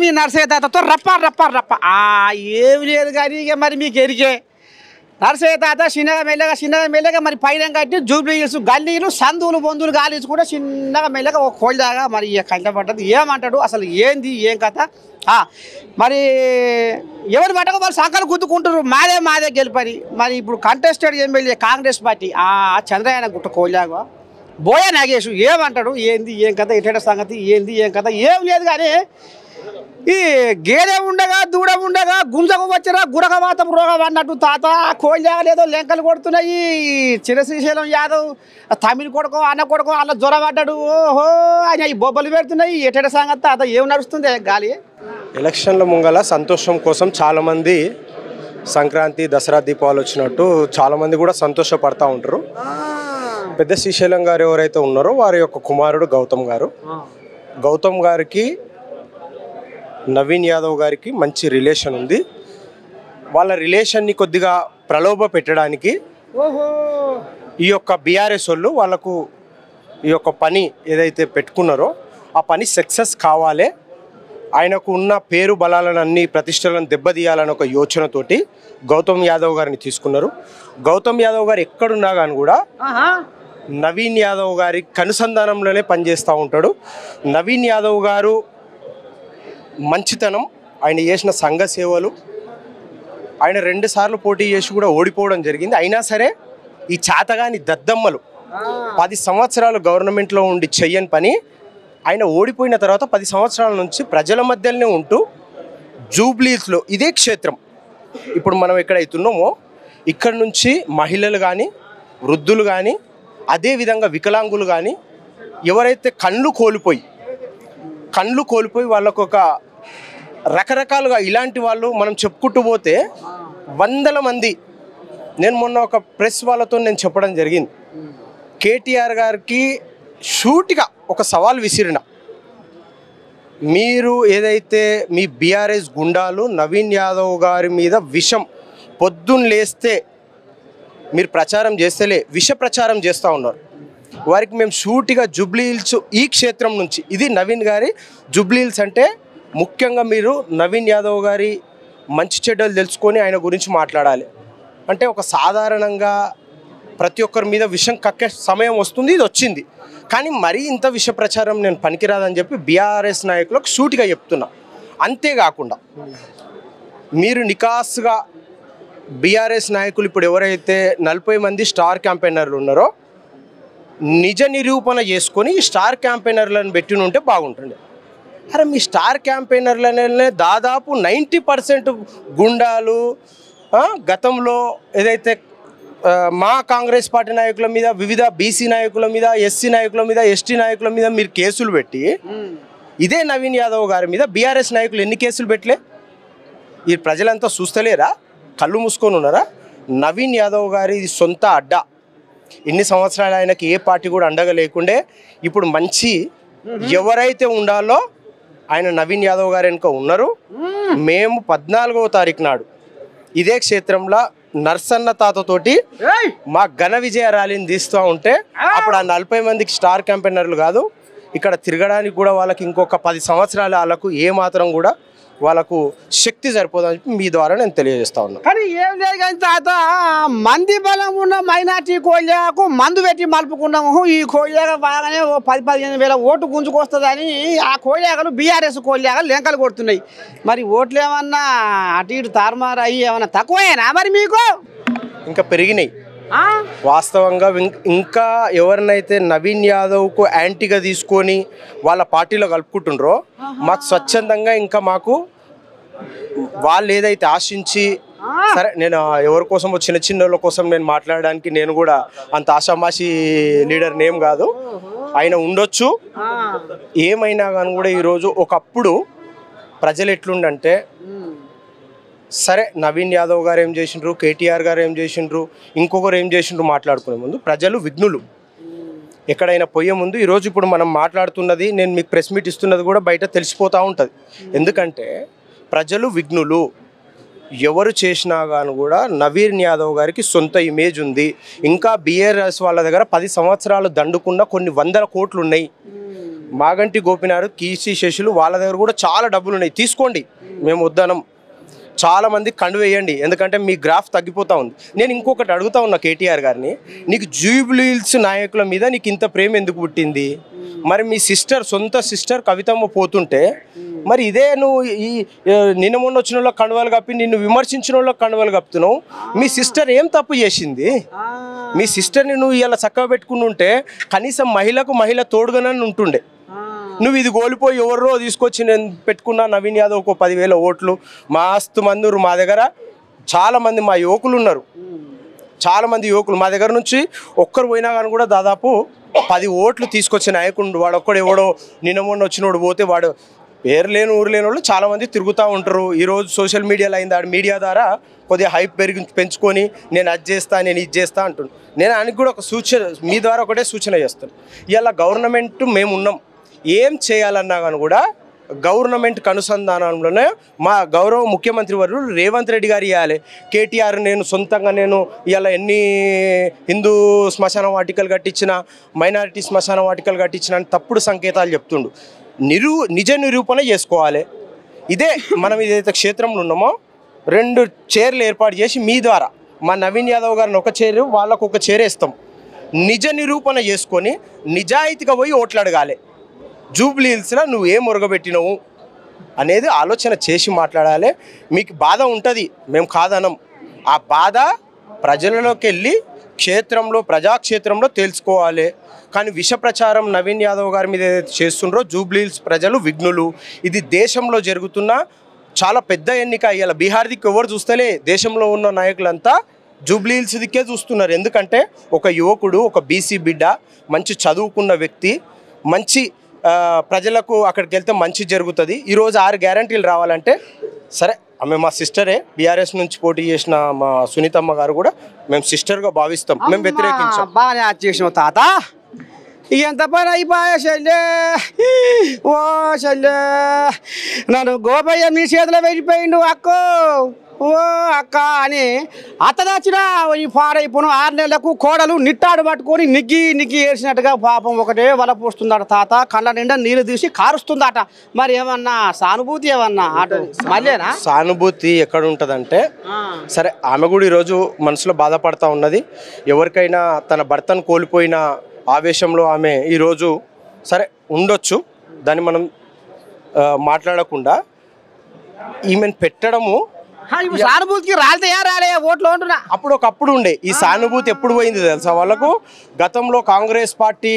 మీ నర్సయ్య తాతతో రప్ప రప్ప రప్ప ఏమి లేదు కానీ ఇక మరి మీకు ఎరిగే నర్సయ్య తాత చిన్నగా మెల్లగా మరి పైన కట్టి జూబ్లీ హిల్స్ గల్లీలు సందులు బొందులు గాలించి కూడా చిన్నగా మెల్లగా ఒక కోళ్ళదాగా మరి ఇక కష్టపడ్డది ఏమంటాడు అసలు ఏంది ఏం కథ మరి ఎవరు పట్టక వాళ్ళు సంకలు గుద్దుకుంటారు మాదే గెలిపని మరి ఇప్పుడు contested MLA Congress party Chandrayaan గుట్ట కోళ్ళాగా బోయా నాగేష్ ఏమంటాడు ఏంది ఏం కథ ఎట్ట సంగతి ఏంది ఏం కథ ఏం లేదు కానీ ఈ గేదె ఉండగా దూడ ఉండగా గుంజకు వచ్చిన గురకవాతం రోగం అన్నట్టు తాత కోళ్ళేదో లెంకలు కొడుతున్నాయి చిరశ్రీశైలం యాదవ్ తమిళ కొడుకో అన్న కొడుకో అలా జ్వరం పడ్డాడు ఓహో ఆయన ఈ బొబ్బలు పెడుతున్నాయి ఎట్ట సంగతి తాత ఏం నడుస్తుంది గాలి ఎలక్షన్ల ముంగల సంతోషం కోసం చాలామంది సంక్రాంతి దసరా దీపావళి వచ్చినట్టు చాలామంది కూడా సంతోషపడతా ఉంటారు. పెద్ద శ్రీశైలం గారు ఎవరైతే ఉన్నారో వారి యొక్క కుమారుడు గౌతమ్ గారికి నవీన్ యాదవ్ గారికి మంచి రిలేషన్ ఉంది. వాళ్ళ రిలేషన్ని కొద్దిగా ప్రలోభ పెట్టడానికి ఈ యొక్క బీఆర్ఎస్ వాళ్ళు వాళ్ళకు ఈ యొక్క పని ఏదైతే పెట్టుకున్నారో ఆ పని సక్సెస్ కావాలి, ఆయనకు ఉన్న పేరు బలాలను అన్ని ప్రతిష్టలను దెబ్బతీయాలని ఒక యోచనతోటి గౌతమ్ యాదవ్ గారిని తీసుకున్నారు. గౌతమ్ యాదవ్ గారు ఎక్కడున్నా కానీ కూడా నవీన్ యాదవ్ గారి కనుసంధానంలోనే పనిచేస్తూ ఉంటాడు. నవీన్ యాదవ్ గారు మంచితనం, ఆయన చేసిన సంఘ సేవలు, ఆయన 2 సార్లు పోటీ చేసి కూడా ఓడిపోవడం జరిగింది. అయినా సరే ఈ చాతగాని దద్దమ్మలు 10 సంవత్సరాలు గవర్నమెంట్లో ఉండి చెయ్యని పని ఆయన ఓడిపోయిన తర్వాత 10 సంవత్సరాల నుంచి ప్రజల మధ్యలోనే ఉంటూ జూబ్లీస్లో ఇదే క్షేత్రం ఇప్పుడు మనం ఎక్కడైతున్నామో ఇక్కడ నుంచి మహిళలు కానీ వృద్ధులు కానీ అదేవిధంగా వికలాంగులు కానీ ఎవరైతే కళ్ళు కోల్పోయి వాళ్ళకు ఒక రకరకాలుగా ఇలాంటి వాళ్ళు మనం చెప్పుకుంటూ పోతే 100 మంది. నేను మొన్న ఒక ప్రెస్ వాళ్ళతో నేను చెప్పడం జరిగింది, కేటీఆర్ గారికి షూటిగా ఒక సవాల్ విసిరిన, మీరు ఏదైతే మీ బీఆర్ఎస్ గుండాలు నవీన్ యాదవ్ గారి మీద విషం పొద్దున్న లేస్తే మీరు ప్రచారం చేస్తేలే విష ప్రచారం చేస్తూ ఉన్నారు, వారికి మేము షూటిగా జూబ్లీ హిల్స్ ఈ క్షేత్రం నుంచి ఇది నవీన్ గారి జూబ్లీ హిల్స్ అంటే ముఖ్యంగా మీరు నవీన్ యాదవ్ గారి మంచి చెడ్డలు తెలుసుకొని ఆయన గురించి మాట్లాడాలి అంటే ఒక సాధారణంగా ప్రతి ఒక్కరి మీద విషం కక్కే సమయం వస్తుంది, ఇది వచ్చింది. కానీ మరీ ఇంత విష ప్రచారం నేను పనికిరాదని చెప్పి బీఆర్ఎస్ నాయకులకు షూటిగా చెప్తున్నా. అంతేకాకుండా మీరు నికాస్గా బీఆర్ఎస్ నాయకులు ఇప్పుడు ఎవరైతే 40 మంది స్టార్ క్యాంపెయినర్లు ఉన్నారో నిజ నిరూపణ చేసుకొని ఈ స్టార్ క్యాంపెయినర్లను పెట్టి ఉంటే బాగుంటుండే. అరే మీ స్టార్ క్యాంపెయినర్లనే దాదాపు 90% గుండాలు గతంలో ఏదైతే మా కాంగ్రెస్ పార్టీ నాయకుల మీద వివిధ బీసీ నాయకుల మీద ఎస్సీ నాయకుల మీద ఎస్టీ నాయకుల మీద మీరు కేసులు పెట్టి ఇదే నవీన్ యాదవ్ గారి మీద బీఆర్ఎస్ నాయకులు ఎన్ని కేసులు పెట్టలే? ఈ ప్రజలంతా చూస్తలేరా? కళ్ళు మూసుకొని ఉన్నారా? నవీన్ యాదవ్ గారి ఇది సొంత అడ్డా. ఇన్ని సంవత్సరాలు ఆయనకి ఏ పార్టీ కూడా అండగా లేకుండే ఇప్పుడు మంచి ఎవరైతే ఉండాలో ఆయన నవీన్ యాదవ్ గారు వెనుక ఉన్నారు. మేము 14వ తారీఖు నాడు ఇదే క్షేత్రంలో నర్సన్న తాతతోటి మా ఘన విజయ ర్యాలీని తీస్తూ ఉంటే అప్పుడు ఆ 40 మందికి స్టార్ క్యాంపెయినర్లు కాదు, ఇక్కడ తిరగడానికి కూడా వాళ్ళకి ఇంకొక 10 సంవత్సరాలు వాళ్ళకు ఏమాత్రం కూడా వాళ్ళకు శక్తి సరిపోదని మీ ద్వారా నేను తెలియజేస్తా ఉన్నా. కానీ ఏం లేదు కానీ తాత మంది బలం ఉన్న మైనార్టీ కోళ్ళకు మందు పెట్టి మలుపుకున్నాము. ఈ కోళ్ళగా బాగానే 10-15 వేల ఓటు గుంజుకొస్తుందని ఆ కోళ్ళాగలు బీఆర్ఎస్ కోళ్ళాగలు లెంకలు కొడుతున్నాయి. మరి ఓట్లు ఏమన్నా అటు ఇటు తారుమారు అయ్యి ఏమన్నా తక్కువేనా మరి మీకు? ఇంకా పెరిగినాయి వాస్తవంగా. ఇంకా ఎవరినైతే నవీన్ యాదవ్కు యాంటీగా తీసుకొని వాళ్ళ పార్టీలో కలుపుకుంటుండ్రో మాకు స్వచ్ఛందంగా ఇంకా మాకు వాళ్ళు ఏదైతే ఆశించి సరే నేను ఎవరి కోసం చిన్న వాళ్ళ కోసం నేను మాట్లాడడానికి నేను కూడా అంత ఆషామాషి లీడర్ నేమ్ కాదు, ఆయన ఉండొచ్చు. ఏమైనా కానీ కూడా ఈరోజు ఒకప్పుడు ప్రజలు ఎట్లుండంటే సరే నవీన్ యాదవ్ గారు ఏం చేసిండ్రు, కేటీఆర్ గారు ఏం చేసిండ్రు, ఇంకొకరు ఏం చేసిండ్రు మాట్లాడుకునే ముందు ప్రజలు విఘ్నులు. ఎక్కడైనా పోయే ముందు ఈరోజు ఇప్పుడు మనం మాట్లాడుతున్నది నేను మీకు ప్రెస్ మీట్ ఇస్తున్నది కూడా బయట తెలిసిపోతూ ఉంటుంది. ఎందుకంటే ప్రజలు విఘ్నులు. ఎవరు చేసినా కానీ కూడా నవీన్ యాదవ్ గారికి సొంత ఇమేజ్ ఉంది. ఇంకా బీఆర్ఎస్ వాళ్ళ దగ్గర 10 సంవత్సరాలు దండుకున్న కొన్ని 100 కోట్లు ఉన్నాయి. మాగంటి గోపినాథ్, కీర్తి శేషులు వాళ్ళ దగ్గర కూడా చాలా డబ్బులు ఉన్నాయి, తీసుకోండి, మేము వద్దనం. చాలామంది కండు వేయండి, ఎందుకంటే మీ గ్రాఫ్ తగ్గిపోతూ ఉంది. నేను ఇంకొకటి అడుగుతా ఉన్నా కేటీఆర్ గారిని, నీకు జూబ్లీ హిల్స్ నాయకుల మీద నీకు ఇంత ప్రేమ ఎందుకు పుట్టింది? మరి మీ సొంత సిస్టర్ కవితమ్మ పోతుంటే మరి ఇదే నువ్వు ఈ నిన్న మొన్న వచ్చిన వాళ్ళకి కండువాలు కప్పి నిన్ను విమర్శించిన వాళ్ళకి కండువాలు కప్పుతున్నావు. మీ సిస్టర్ ఏం తప్పు చేసింది? మీ సిస్టర్ని నువ్వు ఇలా చక్కగా పెట్టుకుని ఉంటే కనీసం మహిళ తోడుగానే ఉంటుండే. నువ్వు ఇది కోల్పోయి ఎవరో తీసుకొచ్చి నేను పెట్టుకున్నా నవీన్ యాదవ్కు 10,000 ఓట్లు, మస్తు మంది మా దగ్గర, చాలామంది మా యువకులు ఉన్నారు, చాలామంది యువకులు మా దగ్గర నుంచి ఒక్కరు పోయినా కానీ కూడా దాదాపు 10 ఓట్లు తీసుకొచ్చే నాయకుడు వాడు ఒక్కడు. ఎవడో నిన్న మొన్న వచ్చినోడు పోతే వాడు పేరు లేని ఊరు లేని వాళ్ళు చాలామంది తిరుగుతూ ఉంటారు. ఈరోజు సోషల్ మీడియాలో అయింది, మీడియా ద్వారా కొద్దిగా హైప్ పెంచుకొని నేను అది చేస్తా, నేను ఇది చేస్తా అంటున్నాను. నేను ఆయనకి కూడా ఒక సూచన, మీ ద్వారా ఒకటే సూచన చేస్తాను. ఇలా గవర్నమెంట్ మేము ఉన్నాం, ఏం చేయాలన్నా కానీ కూడా గవర్నమెంట్ అనుసంధానంలోనే మా గౌరవ ముఖ్యమంత్రి వర్యులు రేవంత్ రెడ్డి గారు ఇవ్వాలి. కేటీఆర్ నేను సొంతంగా నేను ఇలా ఎన్ని హిందూ శ్మశాన వాటికలు కట్టించిన, మైనారిటీ శ్మశాన వాటికలు కట్టించిన అని తప్పుడు సంకేతాలు చెప్తుండు. నిజ నిరూపణ చేసుకోవాలి. ఇదే మనం ఏదైతే క్షేత్రంలో ఉన్నామో 2 చైర్లు ఏర్పాటు చేసి మీ ద్వారా మా నవీన్ యాదవ్ గారిని ఒక చైరు, వాళ్ళకు ఒక చైర్ ఇస్తాం. నిజ నిరూపణ చేసుకొని నిజాయితీగా పోయి ఓట్లు అడగాలి. జూబ్లీ హిల్స్లో నువ్వు ఏం మురగబెట్టినవు అనేది ఆలోచన చేసి మాట్లాడాలి. మీకు బాధ ఉంటుంది, మేము కాదనం. ఆ బాధ ప్రజలలోకి వెళ్ళి క్షేత్రంలో, ప్రజాక్షేత్రంలో తెలుసుకోవాలి. కానీ విష ప్రచారం నవీన్ యాదవ్ గారి మీద ఏదైతే చేస్తుండ్రో జూబ్లీ హిల్స్ ప్రజలు విఘ్నులు. ఇది దేశంలో జరుగుతున్న చాలా పెద్ద ఎన్నిక. ఇవాళ బీహార్ దిక్కు ఎవరు చూస్తలే, దేశంలో ఉన్న నాయకులంతా జూబ్లీ హిల్స్ దిక్కే చూస్తున్నారు. ఎందుకంటే ఒక యువకుడు, ఒక బీసీ బిడ్డ, మంచి చదువుకున్న వ్యక్తి, మంచి ప్రజలకు అక్కడికి వెళ్తే మంచి జరుగుతుంది. ఈరోజు 6 గ్యారంటీలు రావాలంటే సరే, ఆమె మా సిస్టరే, బీఆర్ఎస్ నుంచి పోటీ చేసిన మా సునీతమ్మ గారు కూడా మేము సిస్టర్గా భావిస్తాం, మేము వ్యతిరేకించాం. బాగానే చేసినావు తాత, ఎంత పని అయిపోయా చెల్లె. ఓ చెల్లె, నన్ను గోపయ్య మీ చేతిలో వెళ్ళిపోయిండు అక్కో. ఓ అక్క అని అత్తదచ్చినా ఈ పాడైపోను 6 నెలలకు కోడలు నిట్టాడు పట్టుకొని నిగ్గి ఏడ్చినట్టుగా పాపం ఒకటే వల పోస్తుందట తాత. కళ్ళ నిండా నీళ్ళు తీసి కారుస్తుందట. మరి ఏమన్నా సానుభూతి ఏమన్నా అటు మళ్ళీనా? సానుభూతి ఎక్కడ ఉంటుందంటే, సరే ఆమె కూడా ఈరోజు మనసులో బాధపడతా ఉన్నది. ఎవరికైనా తన భర్తను కోల్పోయిన ఆవేశంలో ఆమె ఈరోజు సరే ఉండొచ్చు, దాన్ని మనం మాట్లాడకుండా ఈమెను పెట్టడము. సానుభూతికి రాలే ఓట్లు అంటున్నా. ఒకప్పుడు ఉండే ఈ సానుభూతి ఎప్పుడు పోయింది తెలుసా వాళ్ళకు? గతంలో కాంగ్రెస్ పార్టీ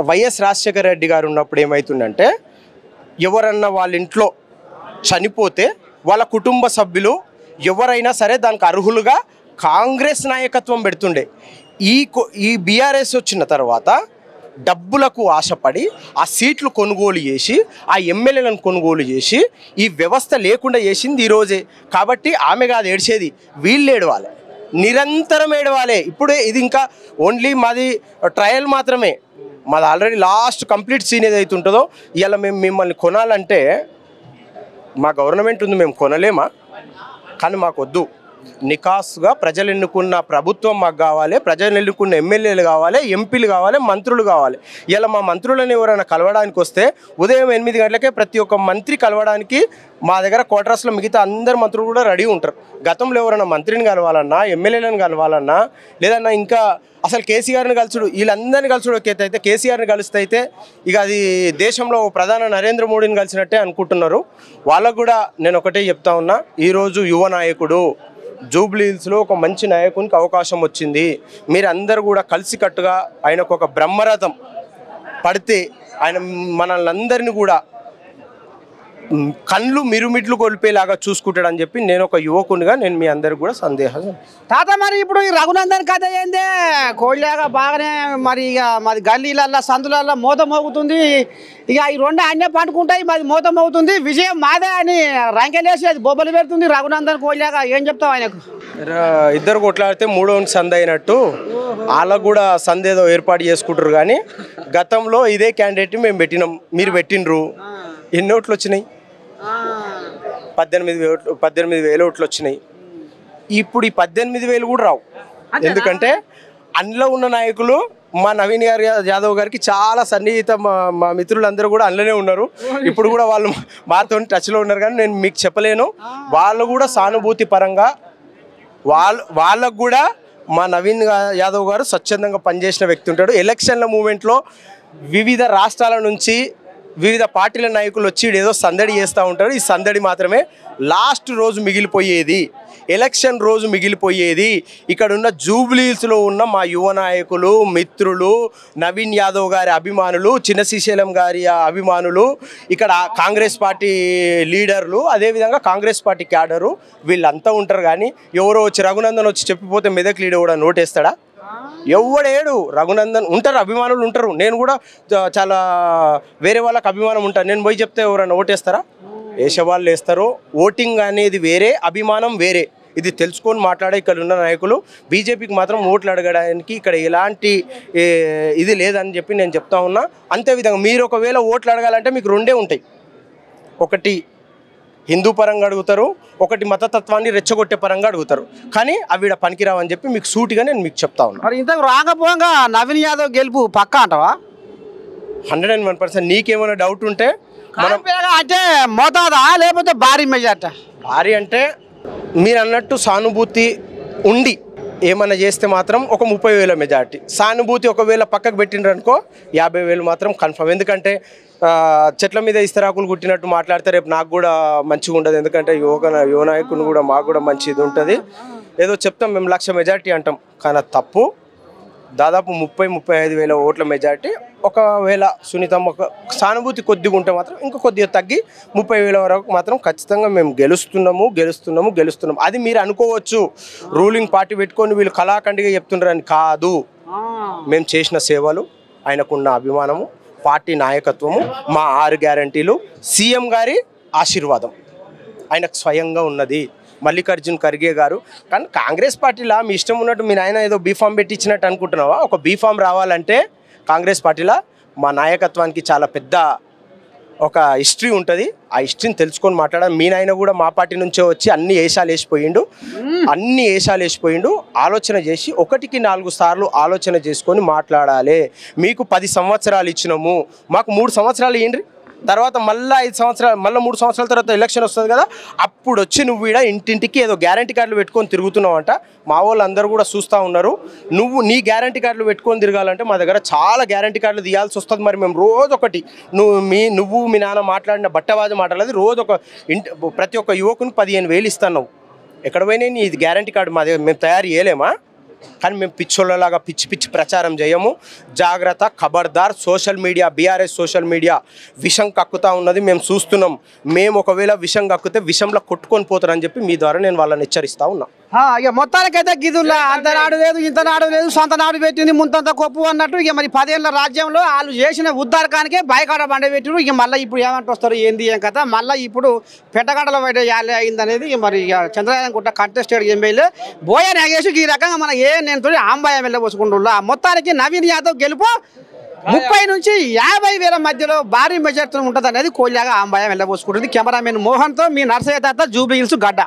వైఎస్ రాజశేఖర రెడ్డి గారు ఉన్నప్పుడు ఏమవుతుందంటే, ఎవరన్నా వాళ్ళ ఇంట్లో చనిపోతే వాళ్ళ కుటుంబ సభ్యులు ఎవరైనా సరే దానికి అర్హులుగా కాంగ్రెస్ నాయకత్వం పెడుతుండే. ఈ బీఆర్ఎస్ వచ్చిన తర్వాత డబ్బులకు ఆశపడి ఆ సీట్లు కొనుగోలు చేసి, ఆ ఎమ్మెల్యేలను కొనుగోలు చేసి ఈ వ్యవస్థ లేకుండా చేసింది ఈరోజే. కాబట్టి ఆమె కాదు ఏడ్చేది, వీళ్ళు ఏడవాలి, నిరంతరం ఏడవాలి. ఇప్పుడే ఇది ఇంకా ఓన్లీ మాది ట్రయల్ మాత్రమే, మాది ఆల్రెడీ లాస్ట్ కంప్లీట్ సీన్ ఏదైతే ఉంటుందో. ఇలా మేము మిమ్మల్ని కొనాలంటే మా గవర్నమెంట్ ఉంది, మేము కొనలేమా? కానీ మాకు వద్దు. నికాస్గా ప్రజలు ఎన్నుకున్న ప్రభుత్వం మాకు కావాలి, ప్రజలు ఎన్నుకున్న ఎమ్మెల్యేలు కావాలి, ఎంపీలు కావాలి, మంత్రులు కావాలి. ఇలా మా మంత్రులను ఎవరైనా కలవడానికి వస్తే ఉదయం 8 గంటలకే ప్రతి ఒక్క మంత్రి కలవడానికి మా దగ్గర క్వార్టర్స్లో మిగతా అందరు మంత్రులు కూడా రెడీ ఉంటారు. గతంలో ఎవరైనా మంత్రిని కలవాలన్నా, ఎమ్మెల్యేలను కలవాలన్నా, లేదన్నా ఇంకా అసలు కేసీఆర్ని కలుసుడు, వీళ్ళందరినీ కలుసుడు అయితే కేసీఆర్ని కలిస్తే అయితే ఇక అది దేశంలో ప్రధాని నరేంద్ర మోడీని కలిసినట్టే అనుకుంటున్నారు. వాళ్ళకు కూడా నేను ఒకటే చెప్తా ఉన్నా, ఈరోజు యువ నాయకుడు జూబ్లీ హిల్స్లో ఒక మంచి నాయకునికి అవకాశం వచ్చింది. మీరందరూ కూడా కలిసికట్టుగా ఆయనకు ఒక బ్రహ్మరథం పడితే ఆయన మనల్ని అందరినీ కూడా కళ్ళు మిరుమిట్లు కొలిపేలాగా చూసుకుంటాడని చెప్పి నేను ఒక యువకునిగా నేను మీ అందరికి కూడా సందేహం. తాత మరి ఇప్పుడు ఈ రఘునందన్ కథ ఏందే? కోళ్ళగా బాగానే మరి ఇక మాది గల్లీలల్లో సందులల్లో మూత మోగుతుంది. ఇక ఈ 2 అన్నే పండుకుంటాయి, మాది మూత మోగుతుంది, విజయం మాదే అని రంకెలేసి అది బొబ్బలు పెడుతుంది రఘునందన్ కోళ్ళగా. ఏం చెప్తావు ఆయనకు? ఇద్దరు కొట్లాడితే 3వ సంధి అయినట్టు వాళ్ళకు కూడా సంధి ఏదో ఏర్పాటు చేసుకుంటారు. కానీ గతంలో ఇదే క్యాండిడేట్ మేము పెట్టినాం, మీరు పెట్టినరు. ఎన్ని ఓట్లు వచ్చినాయి? 18,000 ఓట్లు వచ్చినాయి. ఇప్పుడు ఈ 18,000 కూడా రావు. ఎందుకంటే అందులో ఉన్న నాయకులు మా నవీన్ యాదవ్ గారికి చాలా సన్నిహిత మా మిత్రులందరూ కూడా అందులోనే ఉన్నారు. ఇప్పుడు కూడా వాళ్ళు మాతో టచ్లో ఉన్నారు, కానీ నేను మీకు చెప్పలేను. వాళ్ళు కూడా సానుభూతి పరంగా వాళ్ళకు కూడా మా నవీన్ యాదవ్ గారు స్వచ్ఛందంగా పనిచేసిన వ్యక్తి ఉంటాడు. ఎలక్షన్ల మూమెంట్లో వివిధ రాష్ట్రాల నుంచి వివిధ పార్టీల నాయకులు వచ్చి ఏదో సందడి చేస్తూ ఉంటారు. ఈ సందడి మాత్రమే లాస్ట్ రోజు మిగిలిపోయేది, ఎలక్షన్ రోజు మిగిలిపోయేది. ఇక్కడ ఉన్న జూబ్లీహిల్స్లో ఉన్న మా యువ నాయకులు, మిత్రులు, నవీన్ యాదవ్ గారి అభిమానులు, చిన్న శ్రీశైలం గారి అభిమానులు, ఇక్కడ కాంగ్రెస్ పార్టీ లీడర్లు, అదేవిధంగా కాంగ్రెస్ పార్టీ క్యాడరు, వీళ్ళంతా ఉంటారు. కానీ ఎవరో వచ్చి రఘునందన్ వచ్చి చెప్పిపోతే మెదక్ లీడర్ కూడా నోటేస్తాడా? ఎవడేడు. రఘునందన్ ఉంటారు, అభిమానులు ఉంటారు. నేను కూడా చాలా వేరే వాళ్ళకి అభిమానం ఉంటాను. నేను పోయి చెప్తే ఎవరైనా ఓటేస్తారా? వేసేవాళ్ళు వేస్తారు. ఓటింగ్ అనేది వేరే, అభిమానం వేరే. ఇది తెలుసుకొని మాట్లాడే ఇక్కడ ఉన్న నాయకులు బీజేపీకి మాత్రం ఓట్లు అడగడానికి ఇక్కడ ఎలాంటి ఇది లేదని చెప్పి నేను చెప్తా ఉన్నా. అంతేవిధంగా మీరు ఒకవేళ ఓట్లు అడగాలంటే మీకు రెండే ఉంటాయి. ఒకటి హిందూ పరంగా అడుగుతారు, ఒకటి మతతత్వాన్ని రెచ్చగొట్టే పరంగా అడుగుతారు. కానీ అవి పనికిరావని చెప్పి మీకు సూటిగా నేను మీకు చెప్తా ఉన్నా. మరి ఇంతకు రాకపోగా నవీన్ యాదవ్ గెలుపు పక్కా అంటావా? 101%. నీకేమైనా డౌట్ ఉంటే మనం అంటే మోతాదా లేకపోతే భారీ మెజార్టీ? భారీ అంటే మీరు అన్నట్టు సానుభూతి ఉండి ఏమన్నా చేస్తే మాత్రం ఒక 30,000 మెజార్టీ. సానుభూతి ఒకవేళ పక్కకు పెట్టిండ్రు అనుకో 50,000 మాత్రం కన్ఫర్మ్. ఎందుకంటే చెట్ల మీద ఇస్తరాకులు కుట్టినట్టు మాట్లాడితే రేపు నాకు కూడా మంచిగా ఉండదు. ఎందుకంటే యువ నాయకుని కూడా మాకు కూడా మంచిది ఉంటుంది. ఏదో చెప్తాం మేము 1,00,000 మెజార్టీ అంటాం, కానీ తప్పు. దాదాపు 30-35,000 ఓట్ల మెజార్టీ. ఒకవేళ సునీతమ్మ సానుభూతి కొద్దిగా ఉంటే మాత్రం ఇంకా కొద్దిగా తగ్గి 30,000 వరకు మాత్రం ఖచ్చితంగా మేము గెలుస్తున్నాము. అది మీరు అనుకోవచ్చు రూలింగ్ పార్టీ పెట్టుకొని వీళ్ళు కళాఖండిగా చెప్తుండ్రని. కాదు, మేము చేసిన సేవలు, ఆయనకున్న అభిమానము, పార్టీ నాయకత్వము, మా 6 గ్యారంటీలు, సీఎం గారి ఆశీర్వాదం ఆయనకు స్వయంగా ఉన్నది. మల్లికార్జున్ ఖర్గే గారు. కానీ కాంగ్రెస్ పార్టీలో మీ ఇష్టం ఉన్నట్టు మీ నాయన ఏదో బీఫామ్ పెట్టించినట్టు అనుకుంటున్నావా? ఒక బీఫామ్ రావాలంటే కాంగ్రెస్ పార్టీలో మా నాయకత్వానికి చాలా పెద్ద ఒక హిస్టరీ ఉంటుంది. ఆ హిస్టరీని తెలుసుకొని మాట్లాడాలి. మీ నాయన కూడా మా పార్టీ నుంచే వచ్చి అన్ని ఏషాలు వేసిపోయిండు. ఆలోచన చేసి 1కి 4 సార్లు ఆలోచన చేసుకొని మాట్లాడాలి. మీకు 10 సంవత్సరాలు ఇచ్చినాము, మాకు 3 సంవత్సరాలు ఇవ్వండి. తర్వాత మళ్ళీ 5 సంవత్సరాలు, మళ్ళీ 3 సంవత్సరాల తర్వాత ఎలక్షన్ వస్తుంది కదా, అప్పుడు వచ్చి నువ్వు ఈడ ఇంటింటికి ఏదో గ్యారంటీ కార్డులు పెట్టుకొని తిరుగుతున్నావు అంట. మా వాళ్ళు అందరూ కూడా చూస్తూ ఉన్నారు. నువ్వు నీ గ్యారంటీ కార్డులు పెట్టుకొని తిరగాలంటే మా దగ్గర చాలా గ్యారంటీ కార్డులు తీయాల్సి వస్తుంది. మరి మేము రోజు ఒకటి నువ్వు మీ నాన్న మాట్లాడిన బట్టవాజ మాట్లాడేది రోజు ఒక ప్రతి ఒక్క యువకుని 15,000 ఇస్తున్నావు. ఎక్కడ పోయినా నీ గ్యారంటీ కార్డు మా దగ్గర మేము తయారు చేయలేమా? కానీ మేము పిచ్చోళ్ళలాగా పిచ్చి ప్రచారం చేయము. జాగ్రత్త, ఖబర్దార్. Social media, BRS social media విషం కక్కుతా ఉన్నది, మేము చూస్తున్నాం. మేము ఒకవేళ విషం కక్కితే విషంలో కొట్టుకొని పోతారని చెప్పి మీ ద్వారా నేను వాళ్ళని హెచ్చరిస్తా ఉన్నా. ఇక మొత్తానికైతే గిదుల్లా అంత నాడు లేదు, ఇంత నాడు లేదు, సొంత నాడు పెట్టింది ముంతంత కొప్పు అన్నట్టు. ఇక మరి 10 ఏళ్ళ రాజ్యంలో వాళ్ళు చేసిన ఉద్ధారకానికే బయకాడ బండ పెట్టిరు. ఇక మళ్ళీ ఇప్పుడు ఏమంటూ వస్తారు, ఏంది ఏం కథ, మళ్ళీ ఇప్పుడు పెద్దగడల బయట యాలే అయిందనేది. మరి ఇక చంద్రయాదవ్ గుట్ట కంటెస్టెడ్ ఎమ్మెల్యే బోయ నాగేష్ ఈ రకంగా మన నేను ఆంబాయం వెళ్ళబోసుకుంటున్నా. మొత్తానికి నవీన్ యాదవ్ గెలుపు 30 నుంచి 50,000 మధ్యలో భారీ మెజార్టీ ఉంటుంది అనేది కోల్యాగా ఆంబాయం వెళ్ళబోసుకుంటుంది. కెమెరామెన్ మోహన్తో మీ నర్సయ్య తాత, జూబ్లీహిల్స్ గడ్డ.